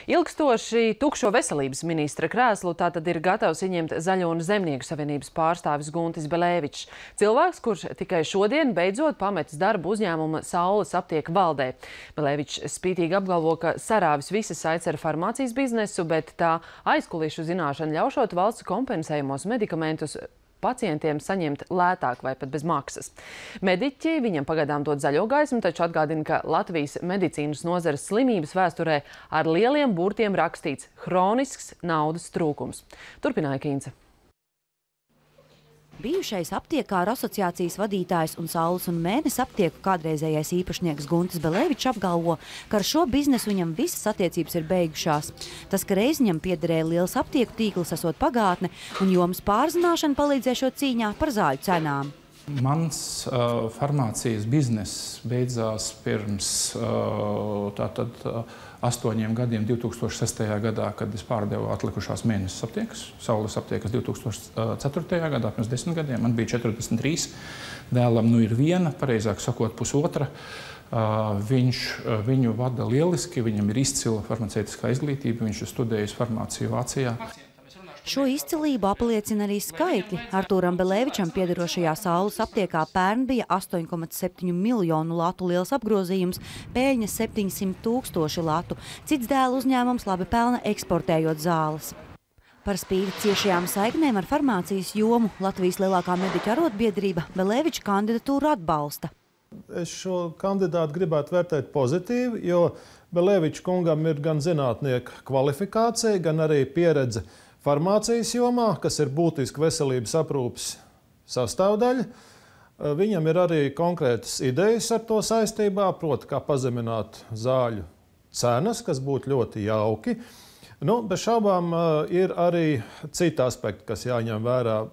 Ilgstoši tukšo veselības ministra krēslu tātad ir gatavs ieņemt Zaļo un Zemnieku savienības pārstāvis Guntis Belēvičs. Cilvēks, kurš tikai šodien beidzot pametis darbu uzņēmuma Saules aptieku valdē. Belēvičs spītīgi apgalvo, ka sarāvis visas saites ar farmācijas biznesu, bet tā aizkulisku zināšana ļaušot valsts kompensējumos medikamentus pacientiem saņemt lētāk vai pat bez maksas. Mediķi viņam pagaidām dod zaļo gaismu, taču atgādina, ka Latvijas medicīnas nozares slimības vēsturē ar lieliem burtiem rakstīts hronisks naudas trūkums. Turpināja Kīnce. Bijušais aptiekāru asociācijas vadītājs un Saules un Mēness aptieku kādreizējais īpašnieks Guntis Belēvičs apgalvo, ka ar šo biznesu viņam visas attiecības ir beigušās. Tas, ka reiz viņam piederēja liels aptieku tīkls, esot pagātne, un jomas pārzināšana palīdzēšot cīņā par zāļu cenām. Mans farmācijas bizness beidzās pirms 8 gadiem, 2006. gadā, kad es pārdevu atlikušās Mēness aptiekas, Saules aptiekas 2004. gadā, pirms 10 gadiem. Man bija 43, dēlam nu ir viena, pareizāk sakot, pusotra. Viņu vada lieliski, viņam ir izcila farmaceitiskā izglītība, viņš ir studējis farmāciju Vācijā. Šo izcilību apliecina arī skaitļi. Artūram Belēvičam piederošajā Saules aptiekā pērn bija 8,7 miljonu latu liels apgrozījums, peļņa 700 000 latu. Cits dēla uzņēmums labi pelna eksportējot zāles. Par spīti ciešajām saiknēm ar farmācijas jomu Latvijas lielākā mediķu arotbiedrība Belēviča kandidatūru atbalsta. Es šo kandidātu gribētu vērtēt pozitīvi, jo Belēviča kungam ir gan zinātnieka kvalifikācija, gan arī pieredze farmācijas jomā, kas ir būtiski veselības aprūpes sastāvdaļa. Viņam ir arī konkrētas idejas ar to saistībā, proti, kā pazemināt zāļu cenas, kas būtu ļoti jauki. Bez šaubām ir arī citi aspekti, kas jāņem vērā.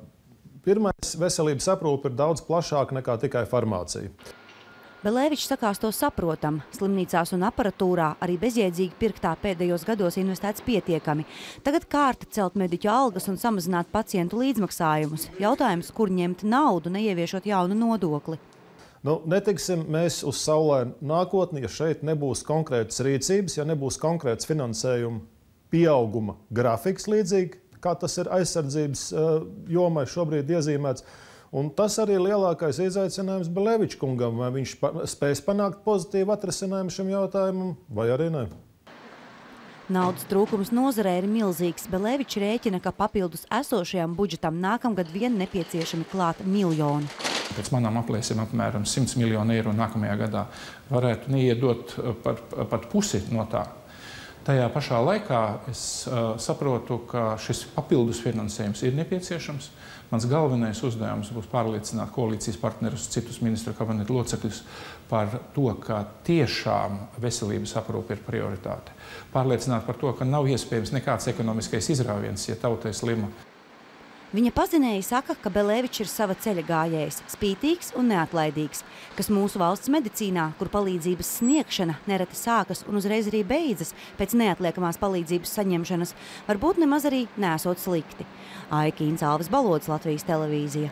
Pirmais, veselības aprūpe ir daudz plašāka nekā tikai farmācija. Belēvičs sakās to saprotam. Slimnīcās un aparatūrā arī bezjēdzīgi pirktā pēdējos gados investēts pietiekami. Tagad kārta celt mediķu algas un samazināt pacientu līdzmaksājumus. Jautājums, kur ņemt naudu, neieviešot jaunu nodokli. Netiksim mēs uz saulainu nākotni, ja šeit nebūs konkrētas rīcības, ja nebūs konkrēts finansējuma pieauguma grafiks līdzīgi, kā tas ir aizsardzības jomai šobrīd iezīmēts. Un tas arī lielākais izaicinājums Belēviča kungam, vai viņš spēs panākt pozitīvu atrisinājumu šim jautājumam, vai arī ne. Naudas trūkums nozarē ir milzīgs. Belēvičs rēķina, ka papildus esošajam budžetam nākamgad vien nepieciešami klāt miljoni. Pēc manām aplēsēm apmēram 100 miljonu eiro nākamajā gadā varētu neiedot pat pusi no tā. Tajā pašā laikā es saprotu, ka šis papildus finansējums ir nepieciešams. Mans galvenais uzdevums būs pārliecināt koalīcijas partnerus, citus ministru kabineta locekļus par to, ka tiešām veselības aprūpe ir prioritāte. Pārliecināt par to, ka nav iespējams nekāds ekonomiskais izrāviens, ja tauta ir slima. Viņa pazinēji saka, ka Belēvičs ir sava ceļa gājējs, spītīgs un neatlaidīgs, kas mūsu valsts medicīnā, kur palīdzības sniegšana nereti sākas un uzreiz arī beidzas pēc neatliekamās palīdzības saņemšanas, varbūt nemaz arī nesot slikti. Kīnce, Alvis Balods, Latvijas televīzija.